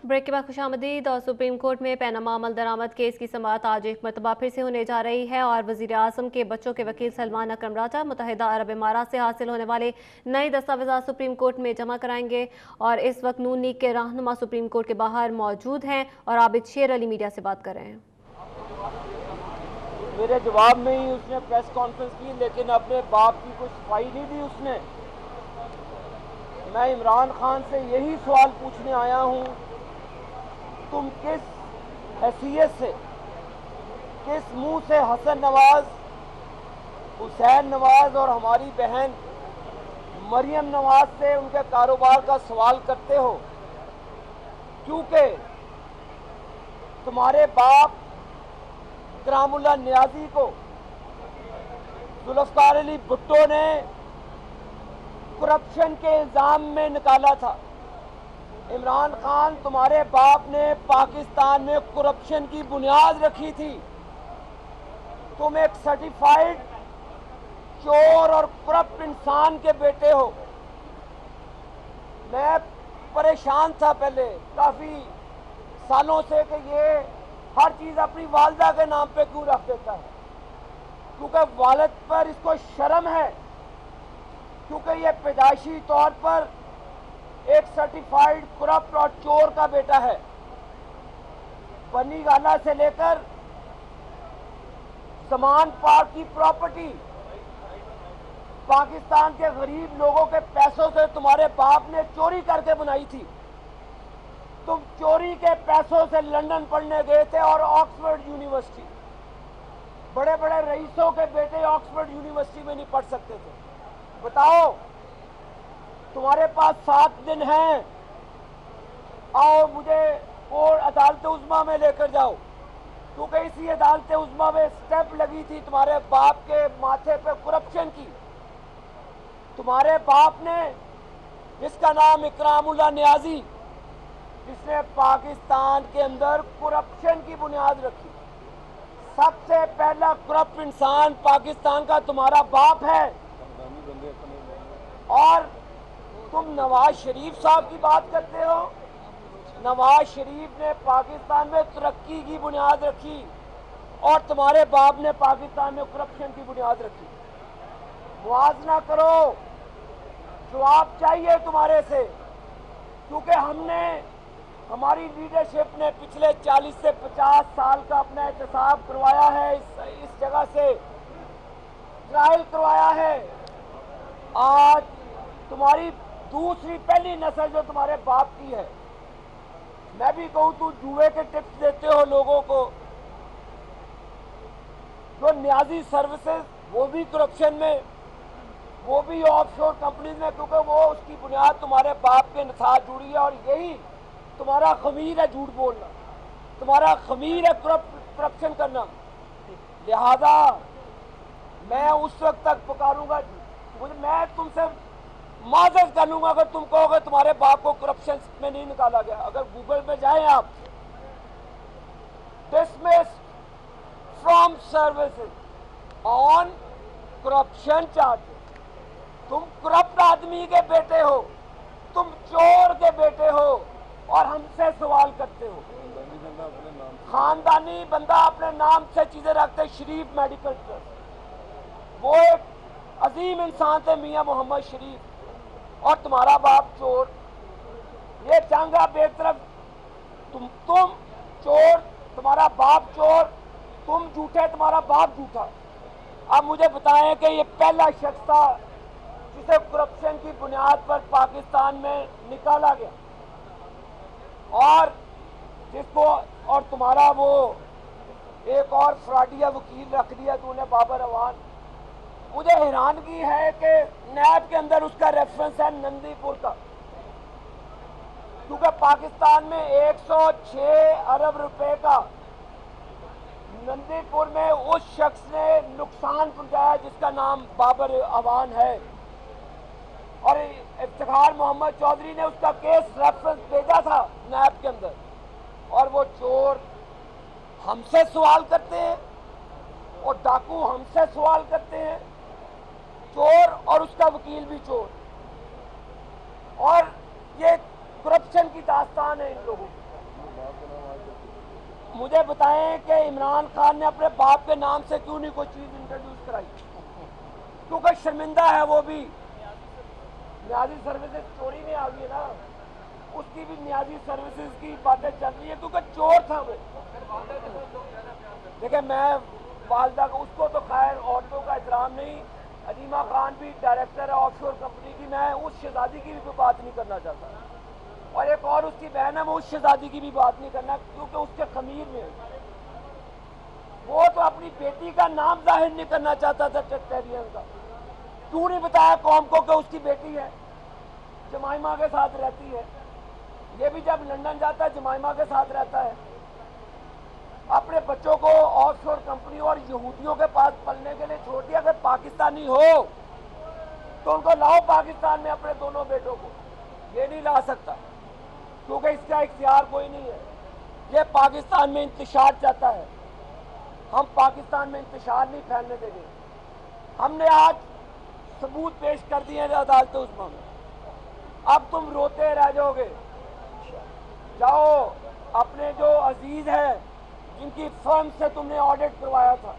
Break के बाद खुशामदीद। और सुप्रीम कोर्ट में पैनामा अमल दरामद केस की समाअत आज एक मरतबा फिर से होने जा रही है और वजीर आजम के बच्चों के वकील सलमान अकरम राजा मुत्तहिदा अरब इमारात से हासिल होने वाले नए दस्तावेज़ात सुप्रीम कोर्ट में जमा कराएंगे। और इस वक्त नून लीग के रहनुमा सुप्रीम कोर्ट के बाहर मौजूद हैं और आबिद शेर अली मीडिया से बात कर रहे हैं। मेरे जवाब में ही उसने प्रेस कॉन्फ्रेंस की, लेकिन अपने बाप की कुछ सफाई नहीं दी उसने। मैं इमरान खान से यही सवाल पूछने आया हूं, तुम किस हैसियत से, किस मुंह से हसन नवाज, हुसैन नवाज और हमारी बहन मरियम नवाज से उनके कारोबार का सवाल करते हो? क्योंकि तुम्हारे बाप इकरामुल्लाह नियाजी को जुल्फ़िकार अली भुट्टो ने करप्शन के इल्जाम में निकाला था। इमरान खान, तुम्हारे बाप ने पाकिस्तान में करप्शन की बुनियाद रखी थी। तुम एक सर्टिफाइड चोर और करप्ट इंसान के बेटे हो। मैं परेशान था पहले काफी सालों से कि ये हर चीज अपनी वालदा के नाम पे क्यों रख देता है, क्योंकि वालिद पर इसको शर्म है, क्योंकि ये पैदाइशी तौर पर एक सर्टिफाइड करप्ट और चोर का बेटा है। बनी गाला से लेकर समान पार्क की प्रॉपर्टी पाकिस्तान के गरीब लोगों के पैसों से तुम्हारे बाप ने चोरी करके बनाई थी। तुम चोरी के पैसों से लंदन पढ़ने गए थे और ऑक्सफोर्ड यूनिवर्सिटी, बड़े बड़े रईसों के बेटे ऑक्सफोर्ड यूनिवर्सिटी में नहीं पढ़ सकते थे। बताओ, तुम्हारे पास 7 दिन हैं, आओ मुझे कोर्ट अदालत उज़्मा में लेकर जाओ, क्योंकि इसी अदालत उज़्मा में स्टेप लगी थी तुम्हारे बाप के माथे पे करप्शन की। तुम्हारे बाप ने, जिसका नाम इकरामुल्लाह नियाजी, जिसने पाकिस्तान के अंदर करप्शन की बुनियाद रखी, सबसे पहला करप्ट इंसान पाकिस्तान का तुम्हारा बाप है। और तुम नवाज शरीफ साहब की बात करते हो। नवाज शरीफ ने पाकिस्तान में तरक्की की बुनियाद रखी और तुम्हारे बाप ने पाकिस्तान में करप्शन की बुनियाद रखी। मुआवजा करो, जवाब चाहिए तुम्हारे से, क्योंकि हमारी लीडरशिप ने पिछले 40 से 50 साल का अपना एहतसाब करवाया है, इस जगह से ट्रायल करवाया है। आज तुम्हारी दूसरी पहली नस्ल जो तुम्हारे बाप की है, मैं भी कहूं तू जुए के टिप्स देते हो लोगों को। जो नियाजी सर्विसेज, वो भी करप्शन में, वो भी ऑफशोर कंपनीज में, क्योंकि वो उसकी बुनियाद तुम्हारे बाप के साथ जुड़ी है। और यही तुम्हारा खमीर है झूठ बोलना, तुम्हारा खमीर है करप्शन करना। लिहाजा मैं उस वक्त तक पुकारूंगा, मैं तुमसे माजरत कर लूंगा अगर तुम कहोगे तुम्हारे बाप को करप्शन में नहीं निकाला गया। अगर गूगल में जाएं आप, dismissed from services on corruption charges. तुम करप्ट आदमी के बेटे हो, तुम चोर के बेटे हो और हमसे सवाल करते हो। खानदानी बंदा अपने नाम से चीजें रखते। शरीफ मेडिकल ट्रस्ट, वो एक अजीम इंसान थे मियां मोहम्मद शरीफ, और तुम्हारा बाप चोर। ये चांगा बेतरफ, तुम चोर, तुम्हारा बाप चोर, तुम झूठे, तुम्हारा बाप झूठा। अब मुझे बताएं कि ये पहला शख्स था जिसे करप्शन की बुनियाद पर पाकिस्तान में निकाला गया, और जिसको, और तुम्हारा वो एक और फ्रॉडिया वकील रख दिया तूने, बाबर अवान। मुझे हैरानगी है कि नैब के अंदर उसका रेफरेंस है नंदीपुर का, क्योंकि पाकिस्तान में 106 अरब रुपए का नंदीपुर में उस शख्स ने नुकसान पहुंचाया जिसका नाम बाबर अवान है। और इफ्तिखार मोहम्मद चौधरी ने उसका केस रेफरेंस भेजा था नैब के अंदर। और वो चोर हमसे सवाल करते हैं और डाकू हमसे सवाल करते हैं, चोर और उसका वकील भी चोर। और ये करप्शन की दास्तान है इन लोगों की। मुझे बताएं कि इमरान खान ने अपने बाप के नाम से क्यों नहीं कोई चीज इंट्रोड्यूस कराई? क्योंकि शर्मिंदा है वो भी। न्याजी सर्विसेज चोरी में आ गई ना, उसकी भी न्याजी सर्विसेज की बातें चल रही है क्योंकि चोर था वो। देखिए मैं वालदा को, उसको तो खैर औरतों का एहतराम नहीं, अजीमा खान भी डायरेक्टर है ऑफशोर कंपनी की, मैं उस शहजादी की भी बात नहीं करना चाहता, और एक और उसकी बहन है, मैं उस शहजादी की भी बात नहीं करना क्योंकि उसके खमीर में वो तो अपनी बेटी का नाम जाहिर नहीं करना चाहता था टेक्टेरियन का। क्यों नहीं बताया कौम को कि उसकी बेटी है, जमाइमा के साथ रहती है। ये भी जब लंदन जाता है जमाइमा के साथ रहता है। अपने बच्चों को ऑफशोर कंपनी और यहूदियों के पास पलने के लिए छोड़ दिया। अगर पाकिस्तानी हो तो उनको लाओ पाकिस्तान में अपने दोनों बेटों को, ये नहीं ला सकता क्योंकि इसका इख्तियार कोई नहीं है। ये पाकिस्तान में इंतशार चाहता है, हम पाकिस्तान में इंतशार नहीं फैलने देंगे। हमने आज सबूत पेश कर दिए हैं अदालत उस्मा में, अब तुम रोते रह जाओगे। जाओ अपने जो अजीज है जिनकी फर्म से तुमने ऑडिट करवाया था,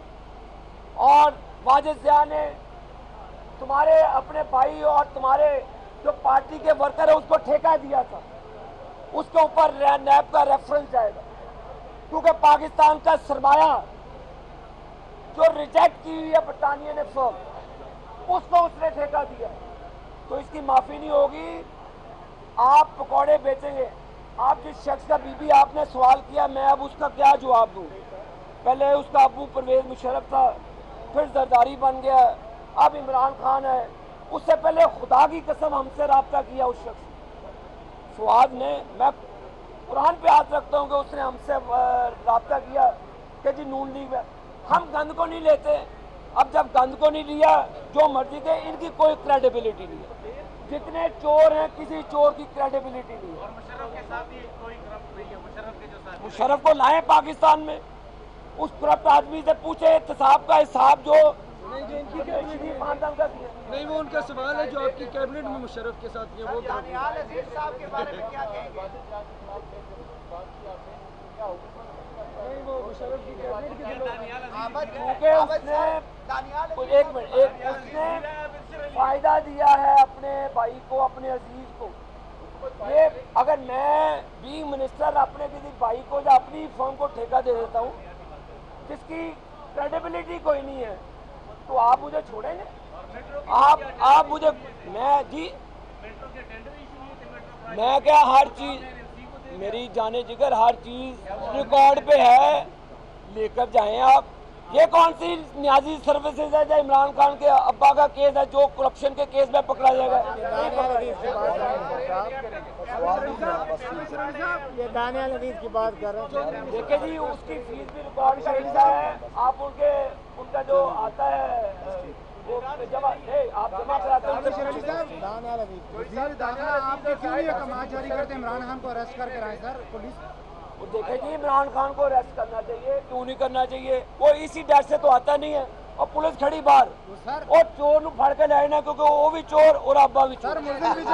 और वाजिद ज़िया ने तुम्हारे अपने भाई और तुम्हारे जो पार्टी के वर्कर है उसको ठेका दिया था, उसके ऊपर नैब का रेफरेंस जाएगा क्योंकि पाकिस्तान का सरमाया जो रिजेक्ट की हुई है बरतानिया ने फर्म, उसको उसने ठेका दिया, तो इसकी माफी नहीं होगी। आप पकौड़े बेचेंगे। आप जिस शख्स का बीबी आपने सवाल किया, मैं अब उसका क्या जवाब दूं? पहले उसका अबू परवेज मुशर्रफ था, फिर जरदारी बन गया, अब इमरान खान है। उससे पहले खुदा की कसम हमसे रब्ता किया उस शख्स फवाद ने, मैं कुरान पे हाथ रखता हूँ कि उसने हमसे रब्ता किया कि जी नून लीग है, हम गंद को नहीं लेते। अब जब गंद को नहीं लिया, जो मर्जी के, इनकी कोई क्रेडिबिलिटी नहीं है। जितने चोर हैं किसी चोर की क्रेडिबिलिटी नहीं है। और मुशर्रफ के साथ भी कोई करप्ट नहीं है। मुशर्रफ के जो साथ मुशर्रफ को लाए पाकिस्तान में, उस करप्ट आदमी से पूछे एहतसाब का हिसाब जो नहीं, वो उनका सवाल है जो आपकी कैबिनेट में मुशर्रफ के साथ है वो दानियाल अजीज साहब के बारे में क्या कहेंगे? नहीं, वो मुशर्रफ की कैबिनेट के एक मिनट, उसने फायदा दिया है अपने भाई को, अपने अजीज को। ये अगर मैं भी मिनिस्टर अपने किसी भाई को या अपनी फर्म को ठेका दे देता हूँ जिसकी क्रेडिबिलिटी कोई नहीं है, तो आप मुझे छोड़ेंगे? आप मुझे, मैं क्या, हर चीज मेरी जाने जिगर, हर चीज रिकॉर्ड पे है, लेकर जाएं आप। ये कौन सी न्याजी सर्विसेज है जो इमरान खान के अब्बा का केस है जो करप्शन के केस में पकड़ा जाएगा? ये दानियाल अजीज की बात कर रहे हैं। देखिए जी, उसकी फीस भी रिकॉर्ड का हिस्सा है। आप उनका जो आता है वो जमा आप जमा कराते हैं। दानियाल अजीज आपने क्यों ये कमांड जारी करते इमरान खान को अरेस्ट करके आए सर पुलिस? वो देखे जी, इमरान खान को अरेस्ट करना चाहिए, क्यों नहीं करना चाहिए? वो इसी डर से तो आता नहीं है, और पुलिस खड़ी बाहर, और चोर फड़ के लाए ना, क्योंकि वो भी चोर और अब्बा भी चोर।